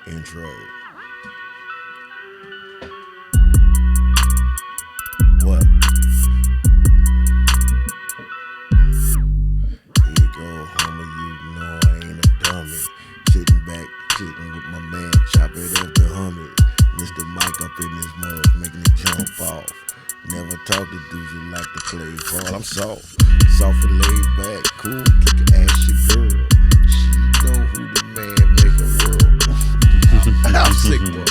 Intro. What? Here you go, homie. You know I ain't a dummy. Sitting back, sitting with my man, chop it up the HuHmies. Mr. Mike up in his mug, making it jump off. Never talk to dudes who like to play ball. I'm soft and laid back, cool, kick ass your girl. She know who the man make a world. I'm sick, bro.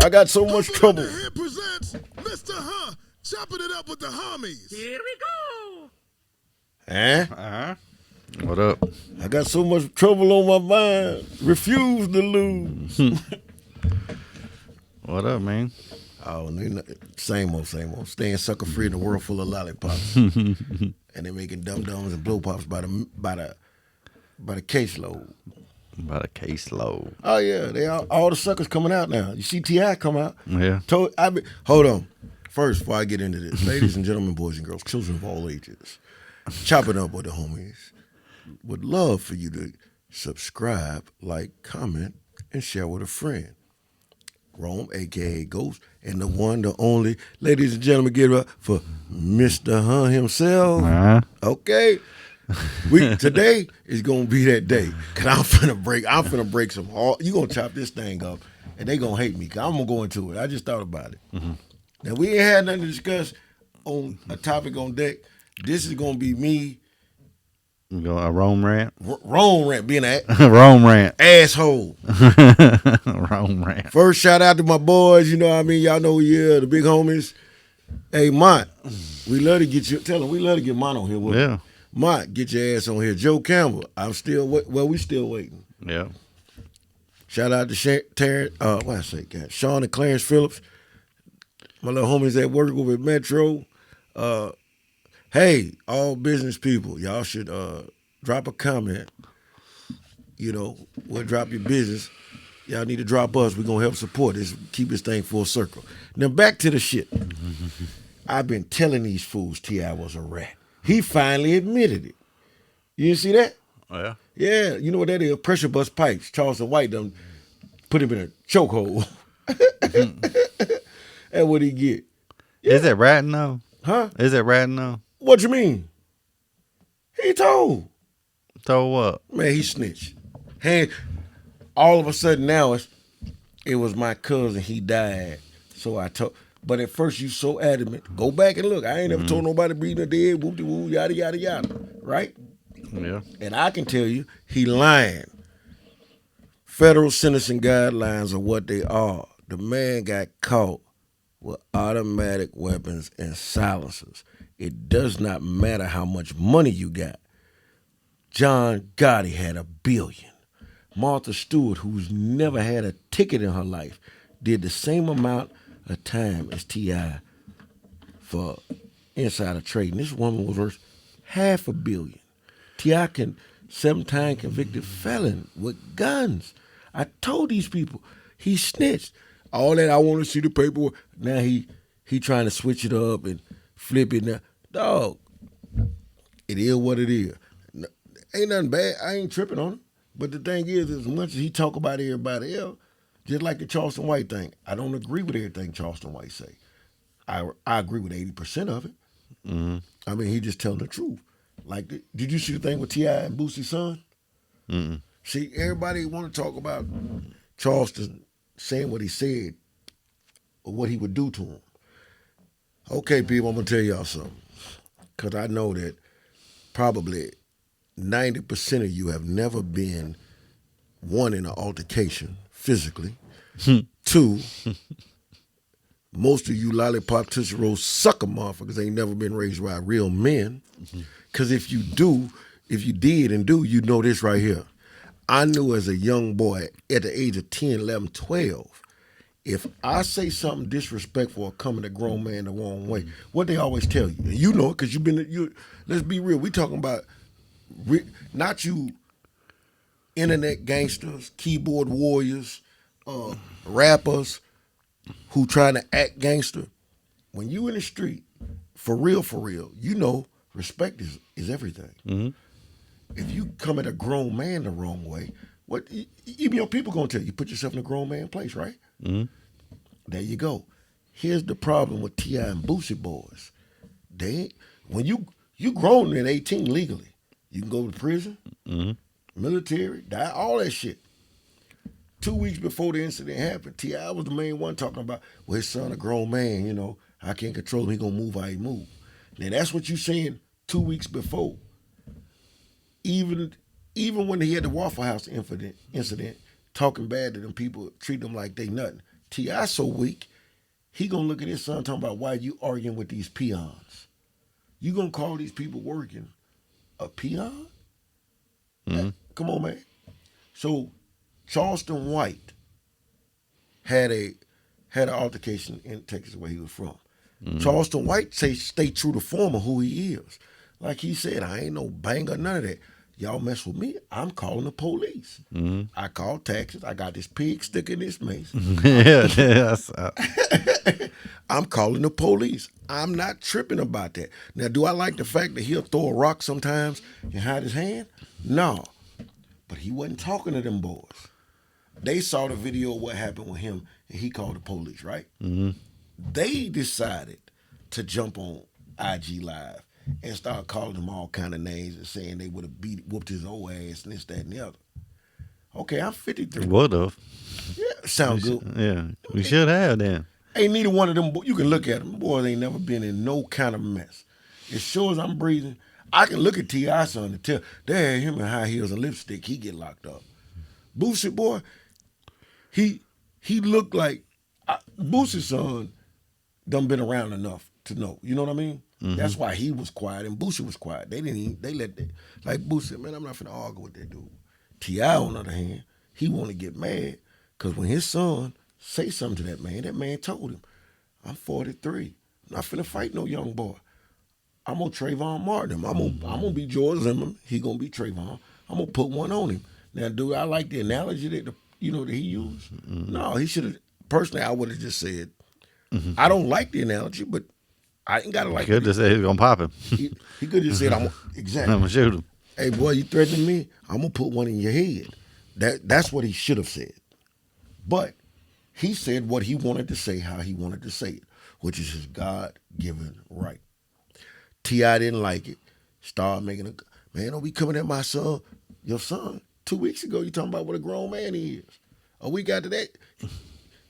I got so much trouble. Here presents Mr. Huh, chopping it up with the HuHmies. Here we go. What up? I got so much trouble on my mind. Refuse to lose. What up, man? Oh, same old. Staying sucker free in a world full of lollipops, and they're making dum dums and blow pops by the caseload. About a caseload. Oh yeah, all the suckers coming out now. You see T.I. come out. Yeah. Hold on. First, before I get into this, ladies and gentlemen, boys and girls, children of all ages, chopping up with the HuHmies. Would love for you to subscribe, like, comment, and share with a friend. Rome, a.k.a. Ghost, and the one, the only. Ladies and gentlemen, get it up for Mr. Huh himself. Okay? Today is gonna be that day. Cause I'm finna break some hard. You gonna chop this thing up, and they gonna hate me. Cause I'm gonna go into it. I just thought about it. Mm-hmm. Now we ain't had nothing to discuss on a topic on deck. This is gonna be me. You go a Rome rant? Rome rant, being an Rome rant. asshole. Rome rant. First shout out to my boys, you know what I mean? Y'all know the big homies. Hey, Mont, we love to get you. Tell them we love to get Mont on here. Yeah. Mont, get your ass on here. Joe Campbell, we still waiting. Yeah. Shout out to Sean and Clarence Phillips. My little homies at work over at Metro. Hey, all business people, y'all should drop a comment. You know, we'll drop your business. Y'all need to drop us. We're going to help support this, keep this thing full circle. Now, back to the shit. I've been telling these fools T.I. was a rat. He finally admitted it. You didn't see that? Oh, yeah? Yeah, you know what that is? Pressure bust pipes. Charleston White done put him in a chokehold. And what he get? Yeah. Is it ratting though? Huh? Is it ratting though? What you mean? He told. Told what? Man, he snitched. Hey, all of a sudden now it was my cousin. He died. So I told. But at first you so adamant. Go back and look. I ain't never told nobody breathing or dead. Whoop de woo, yada yada yada. Right? Yeah. And I can tell you, he lying. Federal sentencing guidelines are what they are. The man got caught with automatic weapons and silencers. It does not matter how much money you got. John Gotti had $1 billion. Martha Stewart, who's never had a ticket in her life, did the same amount of time as T.I. for insider trading. This woman was worth $500 million. T.I. 7-time convicted felon with guns. I told these people, he snitched. All that, I want to see the paperwork. Now he trying to switch it up and flip it now. Dog, it is what it is. Ain't nothing bad. I ain't tripping on him. But the thing is, as much as he talk about everybody else, just like the Charleston White thing, I don't agree with everything Charleston White say. I agree with 80% of it. Mm-hmm. I mean, he just telling the truth. Like, did you see the thing with T.I. and Boosie's son? Mm-hmm. See, everybody want to talk about Charleston saying what he said or what he would do to him. Okay, people, I'm going to tell y'all something. Because I know that probably 90% of you have never been, one, in an altercation physically. Two, most of you lollipop Tootsie Roll sucker motherfuckers ain't never been raised by real men. Because if you did, you know this right here. I knew as a young boy at the age of 10, 11, 12, if I say something disrespectful or coming a grown man the wrong way, what they always tell you, and you know it because let's be real, we talking about not you internet gangsters, keyboard warriors, rappers who trying to act gangster. When you in the street, for real, you know respect is everything. Mm-hmm. If you come at a grown man the wrong way, What even your people gonna tell you? Put yourself in a grown man place, right? Mm-hmm. There you go. Here's the problem with T.I. and Boosie boys. When you grown at 18 legally, you can go to prison, military, die, all that shit. 2 weeks before the incident happened, T.I. was the main one talking about, well, his son a grown man, I can't control him, he gonna move how he move. Now that's what you saying 2 weeks before. Even when he had the Waffle House incident, talking bad to them people, treat them like they nothing. T.I. so weak, he gonna look at his son talking about why you arguing with these peons. You gonna call these people working a peon? Come on, man. So Charleston White had an altercation in Texas where he was from. Charleston White stay true to form of who he is. Like he said, I ain't no banger, none of that. Y'all mess with me, I'm calling the police. I call taxes. I got this pig sticking this mace. I'm calling the police. I'm not tripping about that. Now, do I like the fact that he'll throw a rock sometimes and hide his hand? No. But he wasn't talking to them boys. They saw the video of what happened with him, and he called the police, right? They decided to jump on IG Live and start calling him all kind of names and saying they would have whooped his old ass and this, that, and the other. Okay, I'm 53. Would have. Yeah, sound good. Yeah, we should have then. Ain't neither one of them, you can look at them, boys ain't never been in no kind of mess. As sure as I'm breathing, I can look at T.I. son and tell, they had him in high heels and lipstick, he get locked up. Boosie boy, he looked like, Boosie's son done been around enough to know, you know what I mean? That's why he was quiet and Boosie was quiet. They like Boosie, man, I'm not finna argue with that dude. T.I. on the other hand, he want to get mad because when his son say something to that man told him, I'm 43. I'm not finna fight no young boy. I'm gonna Trayvon Martin him. I'm gonna be George Zimmerman. He gonna be Trayvon. I'm gonna put one on him. Now, dude, I like the analogy that he used. No, he should have. Personally, I would have just said, I don't like the analogy, but I ain't gotta like it. He could have said he was gonna pop him. He could have just said, exactly. I'm gonna shoot him. Hey, boy, you threatening me? I'm gonna put one in your head. That's what he should have said. But he said what he wanted to say, how he wanted to say it, which is his God-given right. T.I. didn't like it. Started making man, don't be coming at my son. Your son, 2 weeks ago, you talking about what a grown man he is. A week after that,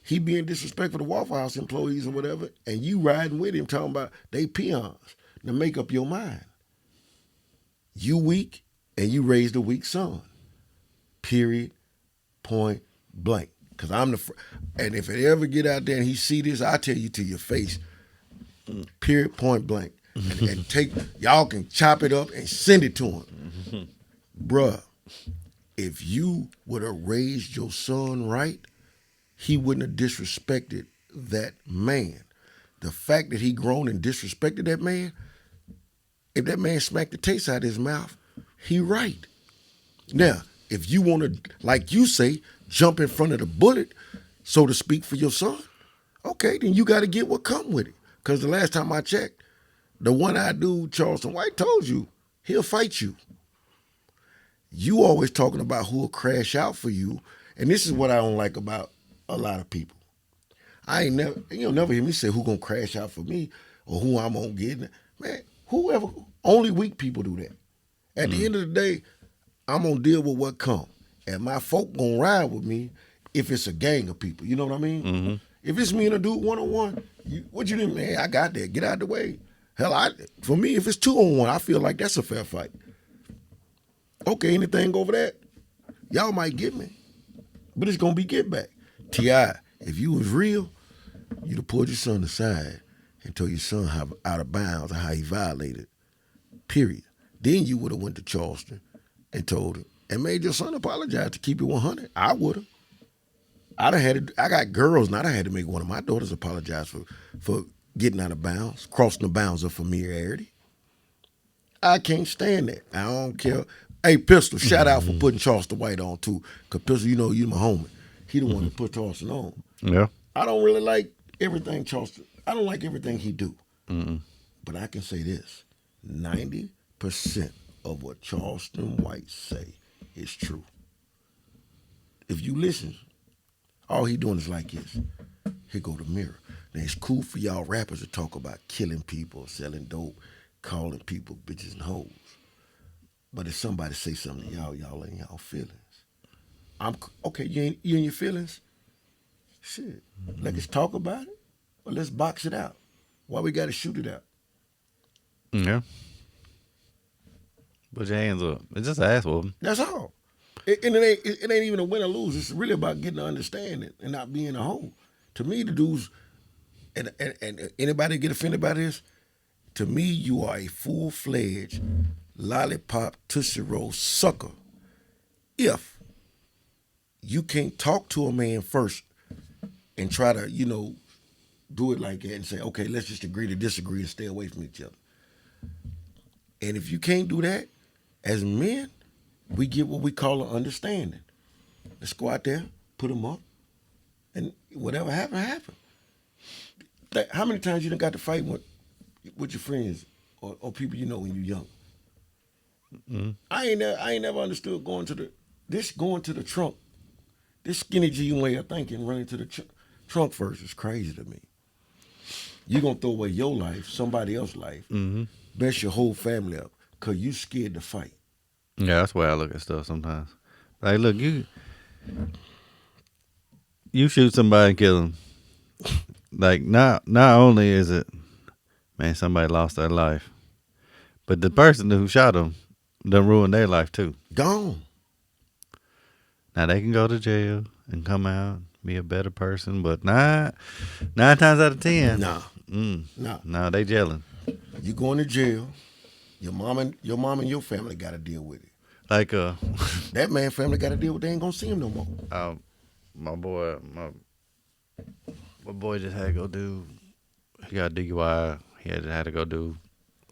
he being disrespectful to Waffle House employees or whatever, and you riding with him talking about they peons. Now make up your mind. You weak, and you raised a weak son. Period. Point blank. Because I'm and if it ever get out there and he see this, I tell you to your face. Period. Point blank. And y'all can chop it up and send it to him. Bruh, if you would have raised your son right, he wouldn't have disrespected that man. The fact that he grown and disrespected that man, if that man smacked the taste out of his mouth, he right. Now, if you want to, like you say, jump in front of the bullet, so to speak, for your son, okay, then you got to get what come with it. Because the last time I checked, the one-eyed dude, Charleston White, told you, he'll fight you. You always talking about who'll crash out for you, and this is what I don't like about a lot of people. You'll never hear me say who gonna crash out for me or who I'm gonna get. Man, whoever, only weak people do that. At the end of the day, I'm gonna deal with what come. And my folk gonna ride with me if it's a gang of people. You know what I mean? If it's me and a dude one-on-one, what you think, man, I got that. Get out the way. Hell, for me, if it's 2-on-1, I feel like that's a fair fight. Okay, anything over that, y'all might get me. But it's gonna be get back. T.I., if you was real, you'd have pulled your son aside and told your son how out of bounds or how he violated. Period. Then you would have went to Charleston and told him and made your son apologize to keep it 100. I would have. I got girls, and I'd have had to make one of my daughters apologize for getting out of bounds, crossing the bounds of familiarity. I can't stand that. I don't care. Hey, Pistol, shout out for putting Charleston White on, too. Because, Pistol, you my homie. He the one that put Charleston on. Yeah. I don't really like everything Charleston. I don't like everything he do. But I can say this. 90% of what Charleston White say is true. if you listen, all he doing is like this. Here go the mirror. Now it's cool for y'all rappers to talk about killing people, selling dope, calling people bitches and hoes. But if somebody say something to y'all ain't y'all feelings. I'm okay. You in your feelings? Shit. Let's talk about it, or let's box it out. Why we got to shoot it out? Yeah. Put your hands up. It's just an ass whooping. That's all. And it ain't even a win or lose. It's really about getting to understand it and not being a hoe. To me, the dudes, and anybody get offended by this, to me, you are a full-fledged lollipop Tootsie Roll sucker if you can't talk to a man first and try to, do it like that and say, okay, let's just agree to disagree and stay away from each other. And if you can't do that, as men, we get what we call an understanding. Let's go out there, put them up, and whatever happened. How many times you done got to fight with your friends or people you know when you're young? Mm-hmm. I ain't never understood going to the trunk. This skinny G way of thinking, running to the trunk first is crazy to me. You're going to throw away your life, somebody else's life, mess your whole family up because you scared to fight. Yeah, that's why I look at stuff sometimes. Like, look, you shoot somebody and kill them. Like, not only is it, man, somebody lost their life, but the person who shot them done ruined their life too. Gone. Now they can go to jail and come out, be a better person, but nine times out of 10, nah, they jailing. You going to jail. Your mom and your family got to deal with it. Like that man family got to deal with. They ain't gonna see him no more. My boy just had to go do. He got DUI. He had to go do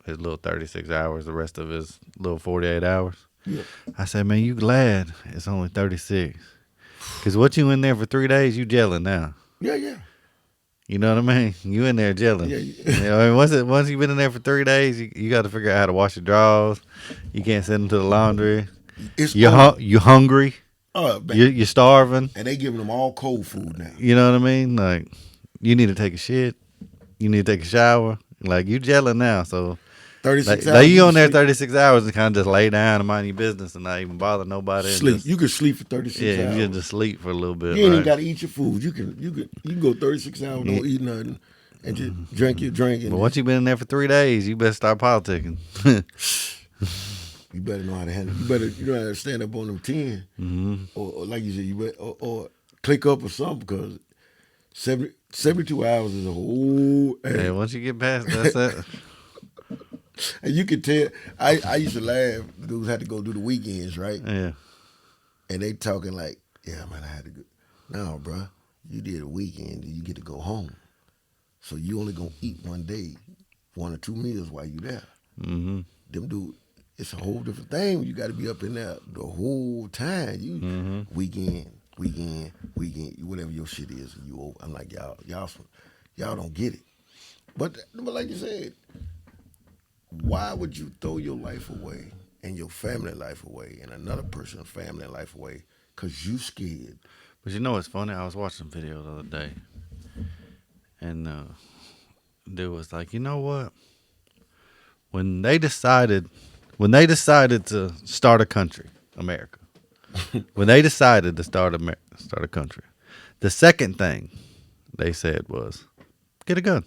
his little 36 hours. The rest of his little 48 hours. Yeah. I said, man, you glad it's only 36? Because what you in there for 3 days, you gelling now. Yeah. You know what I mean? You in there gelling. Yeah. I mean, once you've been in there for 3 days, you got to figure out how to wash your drawers. You can't send them to the laundry. You hungry. You're starving. And they giving them all cold food now. You know what I mean? Like, you need to take a shit. You need to take a shower. Like, you gelling now, so 36 hours. Like you on there 36 hours and kind of just lay down and mind your business and not even bother nobody. Sleep. You can sleep for 36 hours. Yeah, you can just sleep for a little bit. You ain't even got to eat your food. You can go 36 hours, don't eat nothing, and just drink your drink. But once you've been in there for 3 days, you better start politicking. You better know how to handle it. You know how to stand up on them 10. Or like you said, you better, or click up or something, because 72 hours is a whole. Yeah, once you get past that. And you can tell, I used to laugh. Dudes had to go do the weekends, right? Yeah. And they talking like, yeah, man, I had to go. No, bro, you did a weekend, and you get to go home. So you only gonna eat one day, 1 or 2 meals while you there. Mm-hmm. Them dudes, it's a whole different thing. You got to be up in there the whole time. You weekend, whatever your shit is. You over. I'm like, y'all don't get it. But like you said, why would you throw your life away and your family life away and another person's family life away because you scared? But you know what's funny? I was watching a video the other day, and dude was like, you know what? When they decided to start a country, America, when they decided to start a country, the second thing they said was, get a gun.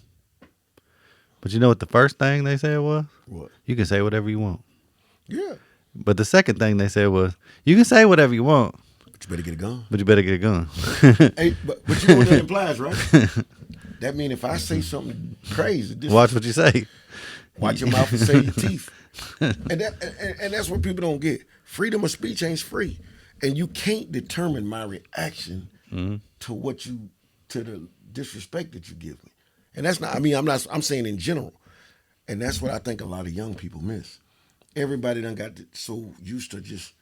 But you know what the first thing they said was? What? You can say whatever you want. Yeah. But the second thing they said was, you can say whatever you want. But you better get a gun. Hey, but you know what that implies, right? That means if I say something crazy, watch what you say. Watch your mouth and save your teeth. And that's what people don't get. Freedom of speech ain't free. And you can't determine my reaction to the disrespect that you give me. And that's not, I'm saying in general. And that's what I think a lot of young people miss. Everybody done got so used to just,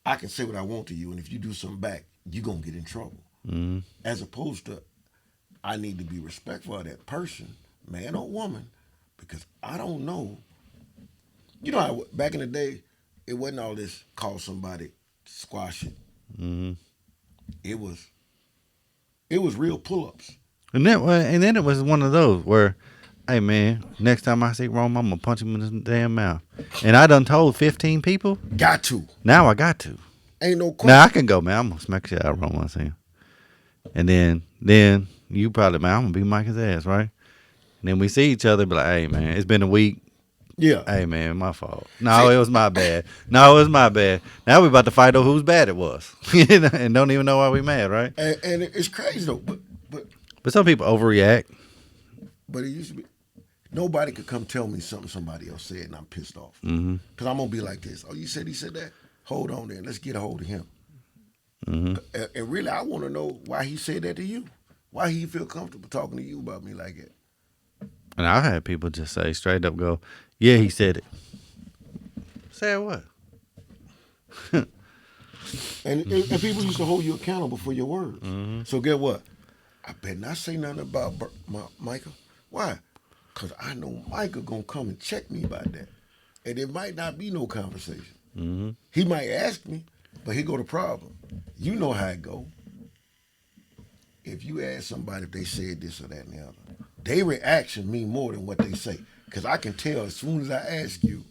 I can say what I want to you, and if you do something back, you're going to get in trouble. As opposed to, I need to be respectful of that person, man or woman, because I don't know. You know how back in the day, it wasn't all this call somebody, squash it. It was real pull-ups. And then it was one of those where, hey man, next time I see Rome, I'm gonna punch him in his damn mouth. And I done told 15 people. Got to. Now I got to. Ain't no question. Now I can go, man. I'm gonna smack shit out of Rome when I see him. And then you probably, man, I'm gonna beat Mike's ass, right? And then we see each other, be like, hey man, it's been a week. Yeah. Hey man, my fault. No, it was my bad. No, it was my bad. Now we about to fight over whose bad it was, and don't even know why we mad, right? And it's crazy though, But some people overreact. but it used to be nobody could come tell me something somebody else said and I'm pissed off. Mm-hmm. Cause I'm gonna be like this. Oh, you said he said that? Hold on then. Let's get a hold of him. Mm-hmm. And really, I want to know why he said that to you. Why he feel comfortable talking to you about me like that. And I've had people just say straight up, go, yeah, he said it. Said what? And people used to hold you accountable for your words. Mm-hmm. So get what? I better not say nothing about Michael. Why? Because I know Michael going to come and check me about that. And it might not be no conversation. Mm-hmm. He might ask me, but here go the problem. You know how it go. If you ask somebody if they said this or that and the other, their reaction mean more than what they say. Because I can tell as soon as I ask you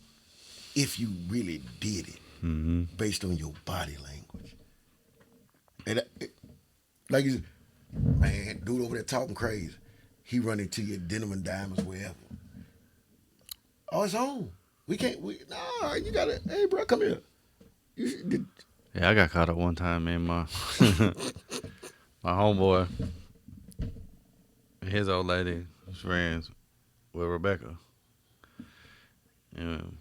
if you really did it Mm-hmm. based on your body language. And like you said, man, dude over there talking crazy. He run into your Denim and Diamonds wherever. Oh, it's on. We can't. No, you gotta. Hey, bro, come here. Yeah, I got caught up one time, man. My my homeboy, his old lady was friends with Rebecca. And,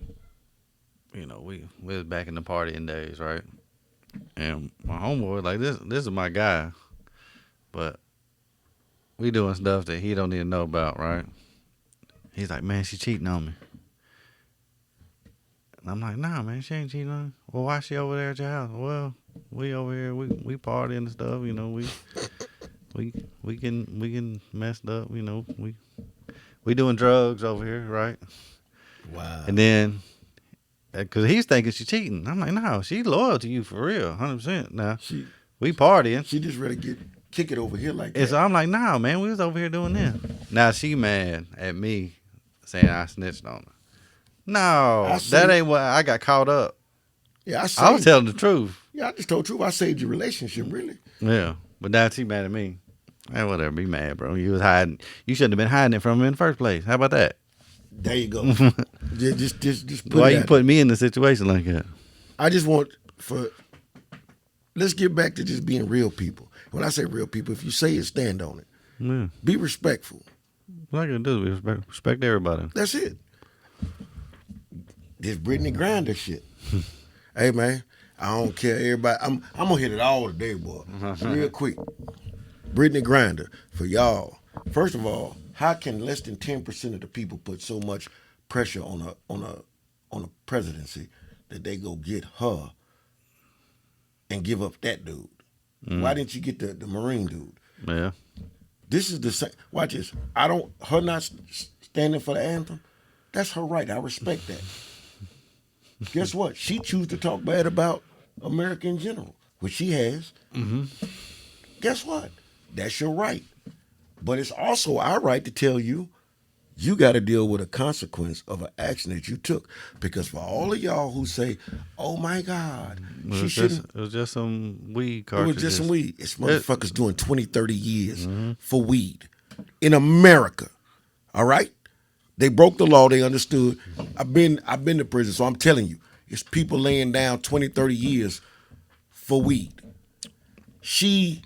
you know, we was back in the partying days, right? And my homeboy, like, this is my guy, but we doing stuff that he don't even know about, right? He's like, man, she cheating on me. And I'm like, nah, man, she ain't cheating on me. Well, why she over there at your house? Well, we over here, we partying and stuff, you know, we can messed up, you know, we doing drugs over here, right? Wow. And then, because he's thinking she cheating. I'm like, no, she loyal to you for real, 100%. Now, we partying. She just ready to kick it over here like that. And so I'm like, nah, man, we was over here doing this. Now she mad at me saying I snitched on her. No, that ain't what I got caught up. Yeah, I was telling the truth. Yeah, I just told the truth. I saved your relationship, really. Yeah, but now she mad at me. Hey, whatever, be mad, bro. You was hiding. You shouldn't have been hiding it from him in the first place. How about that? There you go. just put Why it you out put me in a situation like that? I just want let's get back to just being real people. When I say real people, if you say it, stand on it. Yeah. Be respectful. What I gotta do is respect everybody. That's it. This Brittany Grinder shit. Hey man, I don't care everybody. I'm gonna hit it all today, boy. Real quick. Brittany Grinder, for y'all. First of all, how can less than 10% of the people put so much pressure on a presidency that they go get her and give up that dude? Why didn't you get the Marine dude? Yeah. This is the same. Watch this. Her not standing for the anthem, that's her right. I respect that. Guess what? She choose to talk bad about America in general, which she has. Mm-hmm. Guess what? That's your right. But it's also our right to tell you, you got to deal with a consequence of an action that you took. Because for all of y'all who say, "Oh my God, she shouldn't," it was just some weed it cartridges. was just some weed. It's motherfuckers doing 20, 30 years for weed in America. All right? They broke the law. They understood. I've been to prison, so I'm telling you, it's people laying down 20, 30 years for weed. She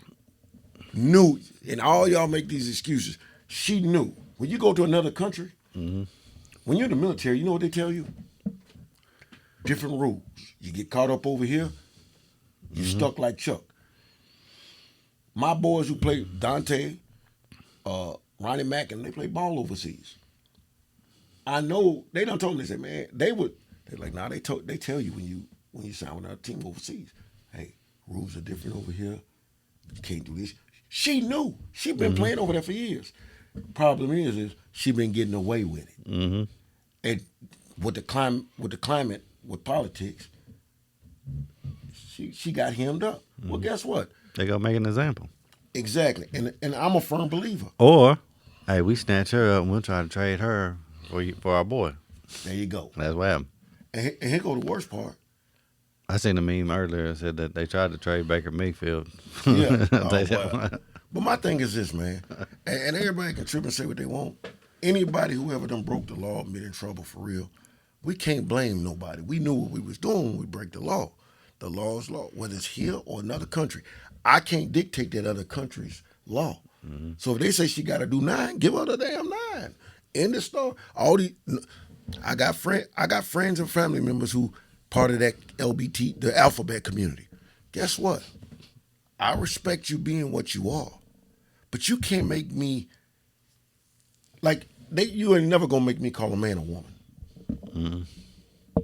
knew, and all y'all make these excuses. She knew. When you go to another country, when you're in the military, you know what they tell you? Different rules. You get caught up over here, you stuck like Chuck. My boys who play Dante, Ronnie Mack, and they play ball overseas. I know they done told me, they said, man, they're like, nah, they tell you when you sign with our team overseas, hey, rules are different over here. You can't do this. She knew. She been playing over there for years. Problem is she been getting away with it. Mm-hmm. And with the climate, with politics, she got hemmed up. Well, guess what? They gonna make an example. Exactly. And I'm a firm believer. Or, hey, we snatch her up and we'll try to trade her for our boy. There you go. That's what happened. And here go the worst part. I seen a meme earlier that said that they tried to trade Baker Mayfield. Yeah. They- Wow. But my thing is this, man, and everybody can trip and say what they want. Anybody who ever done broke the law been in trouble for real. We can't blame nobody. We knew what we was doing when we break the law. The law is law, whether it's here or another country. I can't dictate that other country's law. So if they say she got to do 9, give her the damn 9. End the story. I got friends and family members who part of that LBT, the alphabet community. Guess what? I respect you being what you are, but you can't make me you ain't never gonna make me call a man a woman.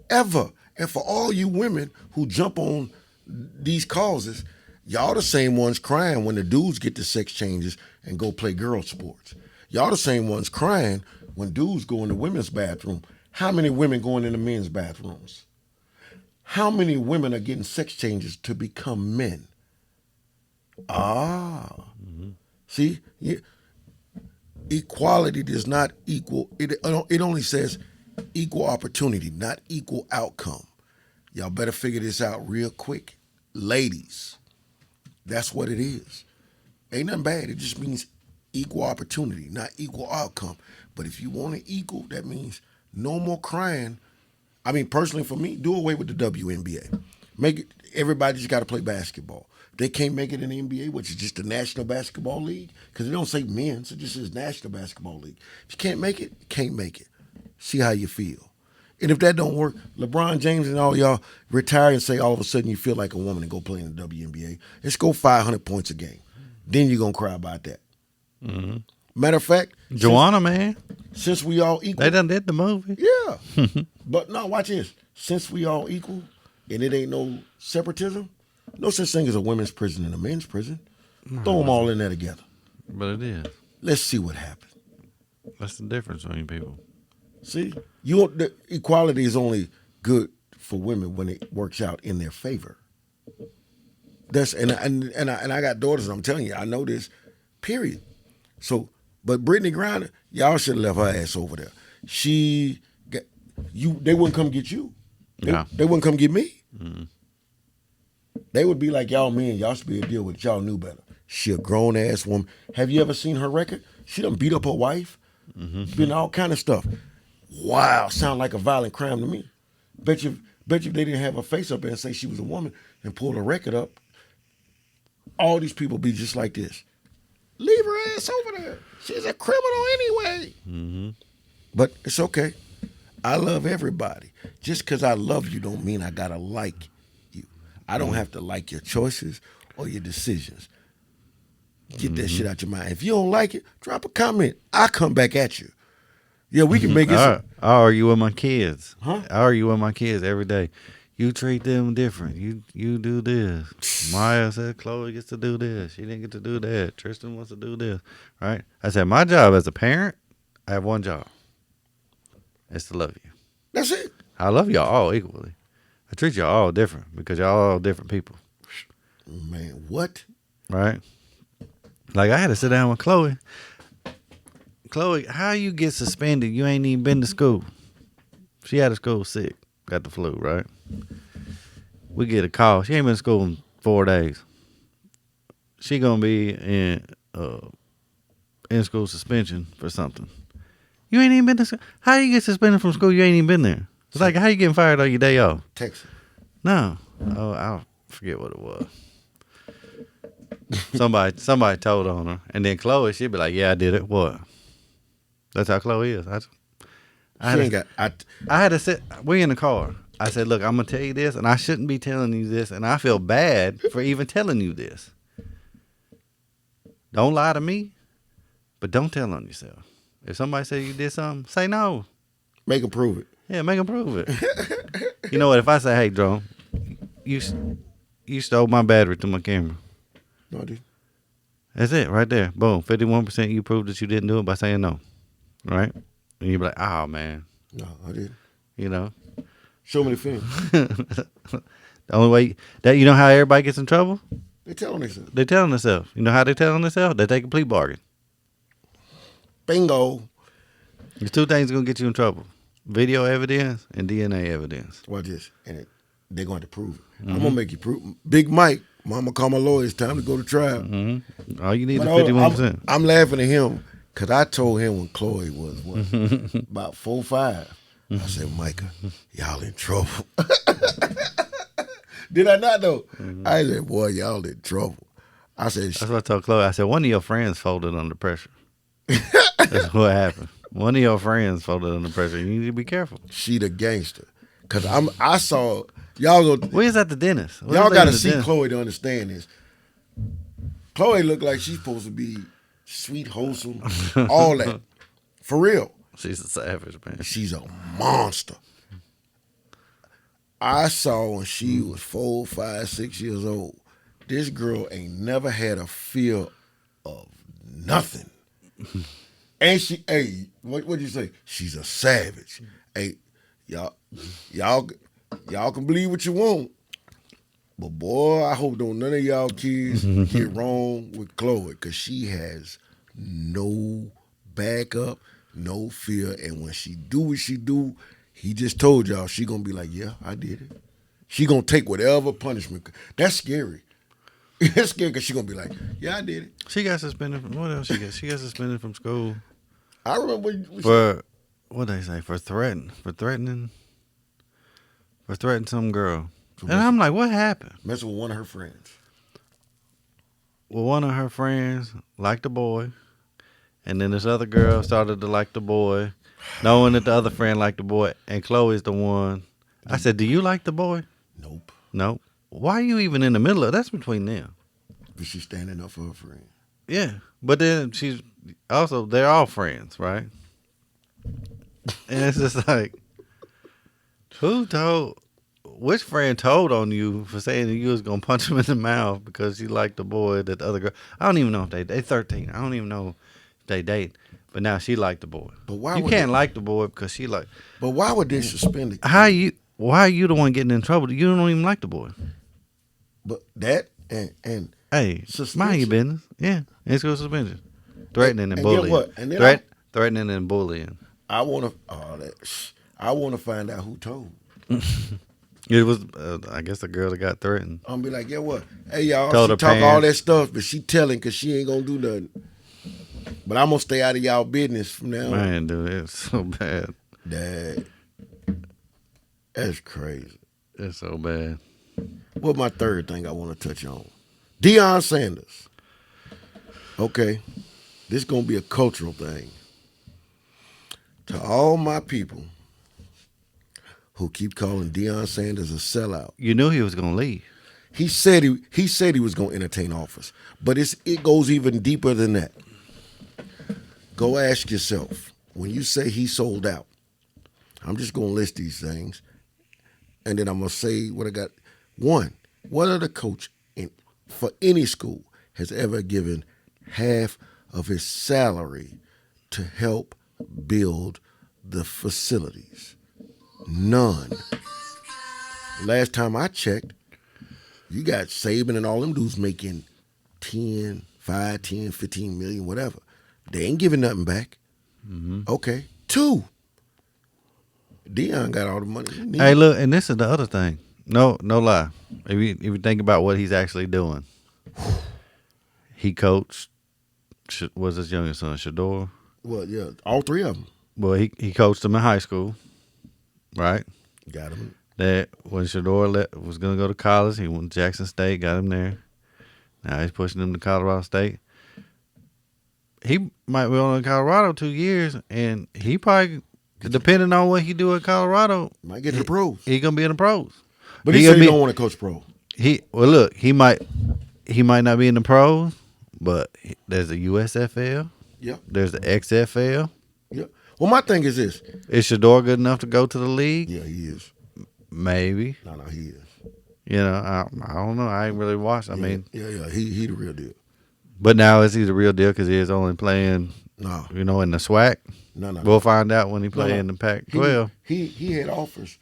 Ever. And for all you women who jump on these causes, y'all the same ones crying when the dudes get the sex changes and go play girl sports. Y'all the same ones crying when dudes go in the women's bathroom. How many women going in the men's bathrooms? How many women are getting sex changes to become men? See, equality does not equal, it only says equal opportunity, not equal outcome. Y'all better figure this out real quick. Ladies, that's what it is. Ain't nothing bad. It just means equal opportunity, not equal outcome. But if you want it equal, that means no more crying. I mean, personally for me, do away with the WNBA. Make it, everybody just got to play basketball. They can't make it in the NBA, which is just the National Basketball League, because it don't say men's, it just says National Basketball League. If you can't make it, you can't make it. See how you feel. And if that don't work, LeBron James and all y'all retire and say all of a sudden you feel like a woman and go play in the WNBA. Let's go 500 points a game. Then you're going to cry about that. Matter of fact, Joanna, man. Since we all equal. They done did the movie. Yeah. But no, watch this. Since we all equal and it ain't no separatism, no such thing as a women's prison and a men's prison. Throw them all in there together. But it is. Let's see what happens. That's the difference between people. See, the equality is only good for women when it works out in their favor. That's and I got daughters. And I'm telling you, I know this. Period. So, but Brittany Griner, y'all should have left her ass over there. They wouldn't come get you. They wouldn't come get me. They would be like, y'all men, y'all should be able to deal with it. Y'all knew better. She a grown ass woman. Have you ever seen her record? She done beat up her wife. Been all kind of stuff. Wow, sound like a violent crime to me. Bet you if they didn't have her face up there and say she was a woman and pull the record up, all these people be just like this. Leave her ass over there. She's a criminal anyway. But it's okay. I love everybody. Just because I love you don't mean I gotta like you. I don't have to like your choices or your decisions. Get that shit out your mind. If you don't like it, drop a comment. I'll come back at you. Yeah, we can make it. I argue with my kids. Huh? I argue with my kids every day. You treat them different. You do this. Maya said Chloe gets to do this. She didn't get to do that. Tristan wants to do this. Right? I said, my job as a parent, I have one job. It's to love you. That's it. I love y'all all equally. I treat y'all all different because y'all all different people. Man, what? Right? Like, I had to sit down with Chloe. Chloe, how you get suspended? You ain't even been to school. She out of school sick. Got the flu, right? We get a call. She ain't been to school in 4 days. She gonna be in school suspension for something. You ain't even been to school. How you get suspended from school? You ain't even been there. It's like, how you getting fired on your day off? Texas. No. Oh, I forget what it was. Somebody told on her, and then Chloe, she'd be like, "Yeah, I did it." What? That's how Chloe is. I had to sit. We in the car. I said, "Look, I'm gonna tell you this, and I shouldn't be telling you this, and I feel bad for even telling you this. Don't lie to me, but don't tell on yourself. If somebody says you did something, say no. Make them prove it. Yeah, make them prove it. You know what? If I say, "Hey, Jerome, you stole my battery to my camera." No, I didn't. That's it, right there. Boom. 51% you proved that you didn't do it by saying no. Right? And you be like, oh, man. No, I didn't. You know? Show me the film. The only way, that you know how everybody gets in trouble? They telling themselves. They telling themselves. You know how they telling themselves? They take a plea bargain. Bingo. There's two things gonna get you in trouble: video evidence and DNA evidence. Watch this. And they're going to prove it. I'm going to make you prove it. Big Mike, mama call my lawyer. It's time to go to trial. Mm-hmm. All you need But is 51%. I'm laughing at him because I told him when Chloe was what, about 4 or 5. I said, Micah, y'all in trouble. Did I not know? I said, boy, y'all in trouble. I said, That's what I told Chloe. I said, one of your friends folded under pressure. That's what happened. One of your friends folded under pressure. You need to be careful. she the gangster. Because I saw, y'all go. Where's at the dentist? Y'all got to see Chloe to understand this. Chloe look like she's supposed to be sweet, wholesome, all that. For real. She's a savage, man. She's a monster. I saw when she was 4, 5, 6 years old. This girl ain't never had a fear of nothing. And she, hey, what'd you say? She's a savage. Hey, y'all can believe what you want. But boy, I hope don't none of y'all kids get wrong with Chloe, because she has no backup, no fear, and when she do what she do, he just told y'all she gonna be like, yeah, I did it. She gonna take whatever punishment. That's scary. It's scary because she gonna be like, yeah, I did it. She got suspended from, what else she got? She got suspended from school. I remember what For, what they say, for threatening some girl. And I'm like, what happened? messing with one of her friends. Well, one of her friends liked the boy, and then this other girl started to like the boy, knowing that the other friend liked the boy, and Chloe's the one. I said, do you like the boy? Nope. No. Why are you even in the middle of that's between them? But she's standing up for her friend. Yeah. But then she's also, they're all friends, right? And it's just like, which friend told on you for saying that you was going to punch him in the mouth because she liked the boy that the other girl, I don't even know if they 13. I don't even know if they date. But now she liked the boy. But why you would can't they, like the boy because she like. But why would they suspend it? Why are you the one getting in trouble? You don't even like the boy. But that and Hey, suspension. mind your business. Yeah, it's go suspension. Threatening and and bullying. get what? And then Threatening and bullying. I want to find out who told. It was, I guess, the girl that got threatened. I'm gonna be like, yeah, what? Hey, y'all, Told she her talk all parents. that stuff, but she telling because she ain't gonna do nothing. But I'm gonna stay out of y'all business from now on. Man, dude, it's so bad. That's crazy. It's so bad. What my third thing I want to touch on? Deion Sanders. Okay, this gonna be a cultural thing. To all my people who keep calling Deion Sanders a sellout, You knew he was gonna leave. he said he was gonna entertain offers, but it goes even deeper than that. Go ask yourself, when you say he sold out, I'm just gonna list these things, and then I'm gonna say what I got. One, what other coach for any school has ever given half of his salary to help build the facilities? None. Last time I checked, you got Saban and all them dudes making 10, 5, 10, 15 million, whatever. They ain't giving nothing back. Mm-hmm. Okay. 2, Deion got all the money he needs. Hey, look, and this is the other thing. No lie. If you think about what he's actually doing, he coached. Was his youngest son Shador? Well, yeah, all 3 of them. Well, he coached him in high school, right? Got him. That when Shador was going to go to college, he went to Jackson State, got him there. Now he's pushing him to Colorado State. He might be on in Colorado 2 years, and he probably, depending on what he do at Colorado, Might get to the pros. He gonna be in the pros. But he said he don't want to coach pro. Look, he might not be in the pros, but there's the USFL. Yeah. There's the XFL. Yeah. Well, my thing is this. Is Shador good enough to go to the league? Yeah, he is. Maybe. No, he is. You know, I don't know. I ain't really watched. I mean, yeah. He the real deal. but now is he the real deal because he is only playing, No. you know, in the SWAC? No. We'll find out when he play in the Pac-12. He had offers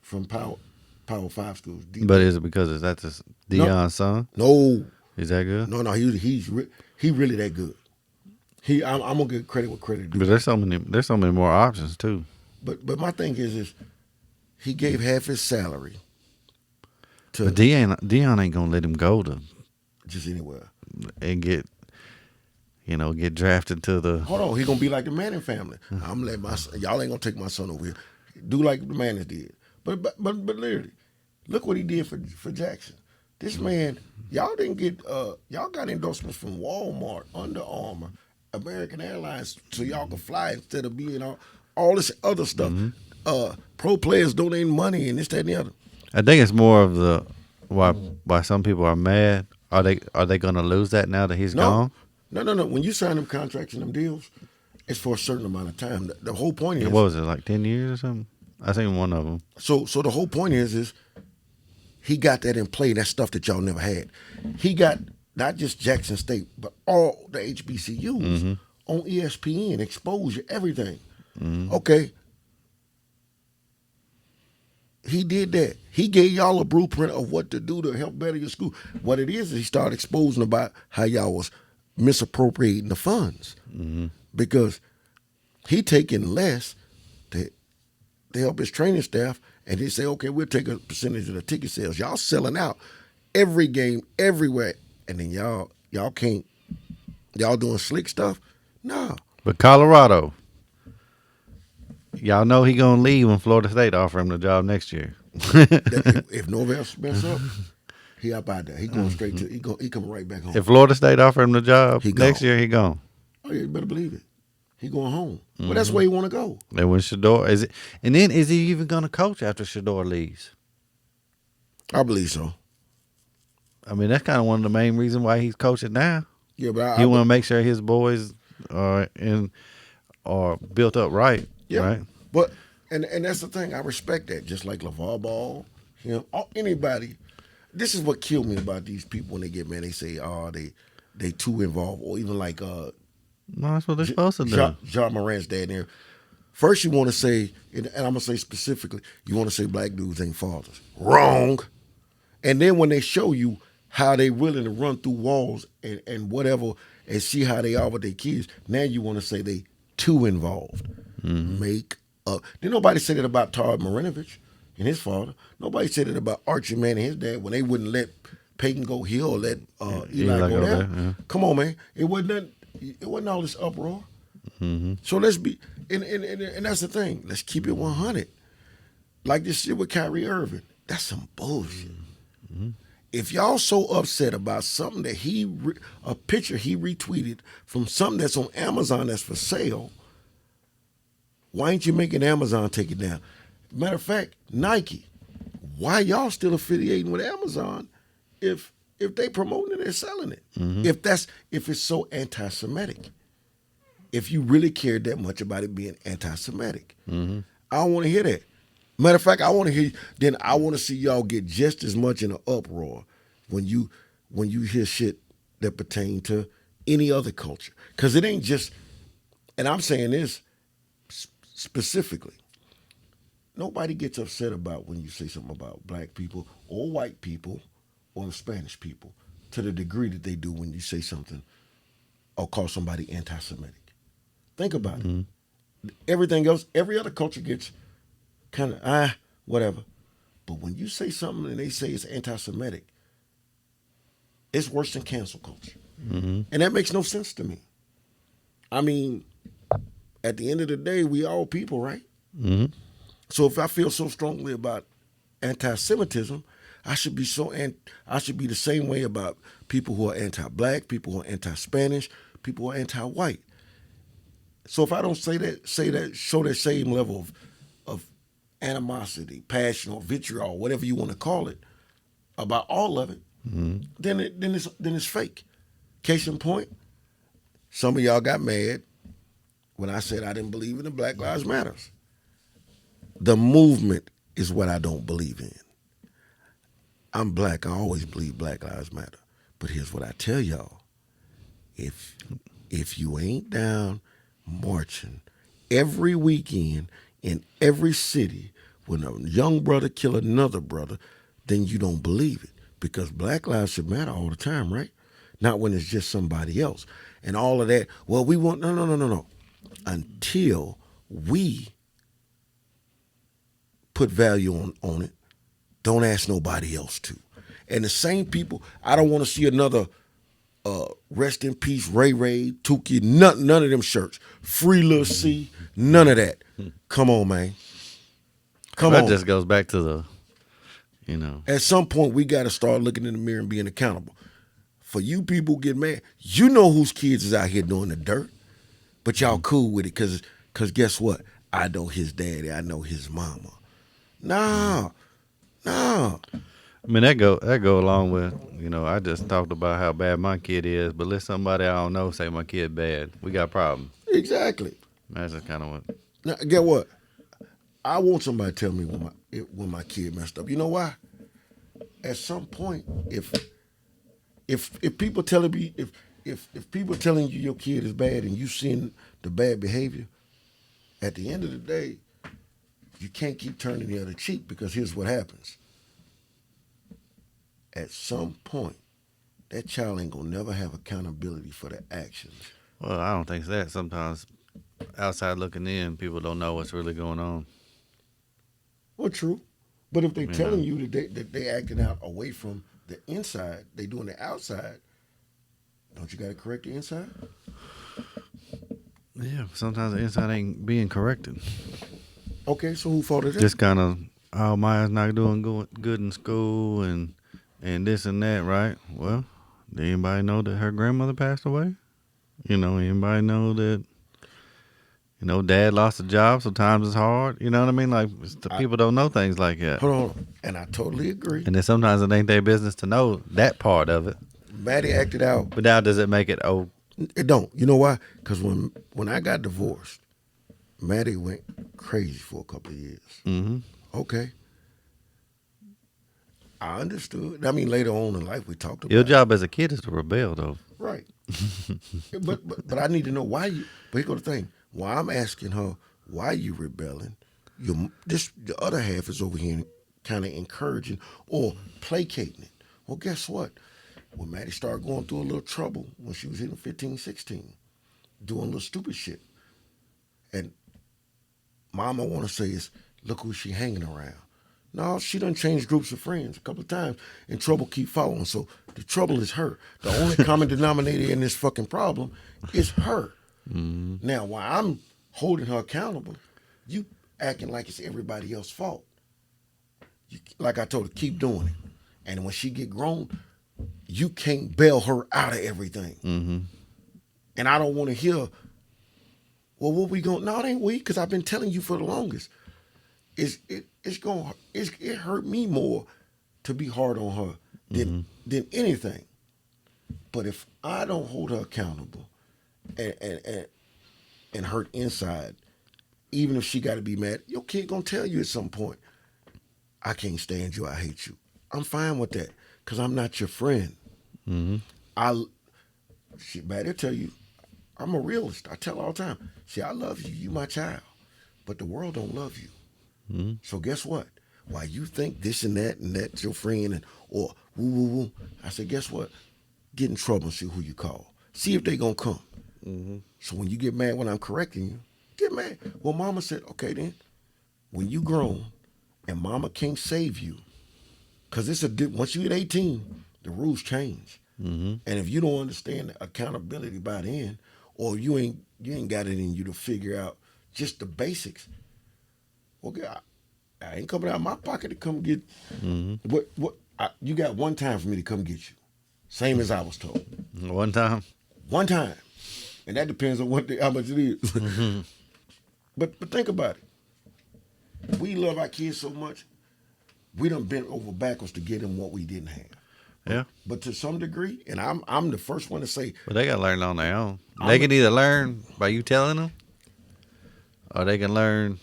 from Power 5 schools. But is it because that's his Deion's son? No. Is that good? No, he really that good. I'm gonna give credit where credit due. But there's so many more options too. But my thing is he gave half his salary to But Deion ain't gonna let him go to just anywhere. and get drafted to the. Hold on, he gonna be like the Manning family. I'm letting my son, y'all ain't gonna take my son over here. Do like the Mannings did. But literally, look what he did for Jackson. This man, y'all didn't get y'all got endorsements from Walmart, Under Armour, American Airlines, so y'all could fly instead of being all this other stuff. Pro players donating money and this, that, and the other. I think it's more of the why some people are mad. Are they gonna lose that now that he's gone? No. When you sign them contracts and them deals, it's for a certain amount of time. The whole point is, What was it, like 10 years or something? I seen one of them. So the whole point is he got that in play. That stuff that y'all never had. He got not just Jackson State, but all the HBCUs on ESPN, exposure, everything. Okay. He did that. He gave y'all a blueprint of what to do to help better your school. What it is he started exposing about how y'all was misappropriating the funds because he taking less to help his training staff, and he say, okay, we'll take a percentage of the ticket sales. Y'all selling out every game, everywhere, and then y'all can't. Y'all doing slick stuff? No. But Colorado, y'all know he gonna leave when Florida State offer him the job next year. If nobody else mess up, he up out there. He going straight to he coming right back home. If Florida State offer him the job next year, he gone. Oh yeah, you better believe it. He going home. But that's where he want to go. And when Shador is he even gonna coach after Shador leaves? I believe so. I mean, that's kind of one of the main reasons why he's coaching now. Yeah, but he want to make sure his boys are built up right. Yeah, right. But and that's the thing. I respect that. Just like LeVar Ball, anybody. This is what killed me about these people when they get mad. They say, "Oh, they too involved," or even like No, that's what they're supposed to do. John Morant's dad there. First, you want to say, and I'm gonna say specifically, you want to say black dudes ain't fathers. Wrong. And then when they show you how they willing to run through walls and whatever, and see how they are with their kids, now you want to say they too involved. Make up. Didn't nobody say that about Todd Marinovich and his father. Nobody said it about Archie Manning and his dad when they wouldn't let Peyton go here or let Eli go there. Yeah. Come on, man. It wasn't all this uproar. So let's be and that's the thing. Let's keep it 100. Like this shit with Kyrie Irving. That's some bullshit. If y'all so upset about something that a picture he retweeted from something that's on Amazon that's for sale, why ain't you making Amazon take it down? Matter of fact, Nike, why y'all still affiliating with Amazon if they promoting it and selling it? If it's so anti-Semitic. If you really cared that much about it being anti-Semitic. I don't want to hear that. Matter of fact, I want to see y'all get just as much in an uproar when you hear shit that pertain to any other culture. Because it ain't just, and I'm saying this specifically, nobody gets upset about when you say something about black people or white people or Spanish people to the degree that they do when you say something or call somebody anti-Semitic. Think about it. Everything else, every other culture gets kind of, whatever. But when you say something and they say it's anti-Semitic, it's worse than cancel culture. And that makes no sense to me. I mean, at the end of the day, we all people, right? So if I feel so strongly about anti-Semitism, I should be the same way about people who are anti-black, people who are anti-Spanish, people who are anti-white. So if I don't show that same level of animosity, passion, or vitriol, whatever you want to call it, about all of it, then it's fake. Case in point, some of y'all got mad when I said I didn't believe in the Black Lives Matters. The movement is what I don't believe in. I'm black. I always believe Black Lives Matter. But here's what I tell y'all. If you ain't down marching every weekend in every city when a young brother kill another brother, then you don't believe it. Because black lives should matter all the time, right? not when it's just somebody else. And all of that, well, we want, no. Until we put value on it, don't ask nobody else to. And the same people, I don't want to see another rest in peace, Ray Ray, Tukey, none of them shirts. Free Lil C, none of that. Come on, man. Come that on. just goes back to the, you know. At some point, we got to start looking in the mirror and being accountable. For you people who get mad, you know whose kids is out here doing the dirt, but y'all cool with it because guess what? I know his daddy. I know his mama. No. I mean, that go along with, you know, I just talked about how bad my kid is, but let somebody I don't know say my kid bad. We got problems. Exactly. That's just kind of what. Now, get what? I want somebody to tell me when my kid messed up. You know why? At some point, if people telling me if people telling you your kid is bad and you seeing the bad behavior, at the end of the day, you can't keep turning the other cheek because here's what happens. At some point, that child ain't gonna never have accountability for their actions. Well, I don't think that. Sometimes outside looking in, people don't know what's really going on. Well, true. But if they You telling know. you that they acting out away from the inside, they doing the outside, don't you got to correct the inside? Yeah, sometimes the inside ain't being corrected. Okay, so who fault is that? Just kind of, oh, Maya's not doing good in school and this and that, right? Well, did anybody know that her grandmother passed away? You know, anybody know that, you know, dad lost a job, so times is hard? You know what I mean? Like, people don't know things like that. Hold on. And I totally agree. And then sometimes it ain't their business to know that part of it. Maddie acted out. But now does it make it, oh, It don't. You know why? Because when I got divorced, Maddie went crazy for a couple of years. mm-hmm. Okay. I understood. I mean, later on in life, we talked about Your it. job as a kid is to rebel, though. Right. but I need to know why you. But here go the thing. Why I'm asking her why you rebelling, the other half is over here kind of encouraging or placating it. Well, guess what? When Maddie started going through a little trouble when she was hitting 15, 16, doing a little stupid shit, and Mama want to say is, look who she hanging around. No, she done changed groups of friends a couple of times, and trouble keep following. So the trouble is her. The only common denominator in this fucking problem is her. Mm-hmm. Now, while I'm holding her accountable, you acting like it's everybody else's fault. Like I told her, keep doing it. And when she get grown, you can't bail her out of everything. Mm-hmm. And I don't want to hear, well, what we going? No, it ain't we, because I've been telling you for the longest. It hurt me more to be hard on her than anything. But if I don't hold her accountable and hurt inside, even if she got to be mad, your kid gonna tell you at some point, I can't stand you, I hate you. I'm fine with that because I'm not your friend. Mm-hmm. Maddie tell you, I'm a realist. I tell her all the time, see, I love you, you my child, but the world don't love you. Mm-hmm. So guess what? While you think this and that's your friend, or woo woo woo, I said, guess what? Get in trouble and see who you call. See if they gonna come. Mm-hmm. So when you get mad when I'm correcting you, get mad. Well, Mama said, okay then. When you grown and Mama can't save you, because once you hit 18, the rules change. Mm-hmm. And if you don't understand the accountability by then, or you ain't got it in you to figure out just the basics, okay, I ain't coming out of my pocket to come get. Mm-hmm. You got one time for me to come get you, same as I was told. One time. One time, and that depends on how much it is. Mm-hmm. But think about it. We love our kids so much, we done bent over backwards to get them what we didn't have. Yeah. But to some degree, and I'm the first one to say, But they got to learn on their own. They can either learn by you telling them, or they can learn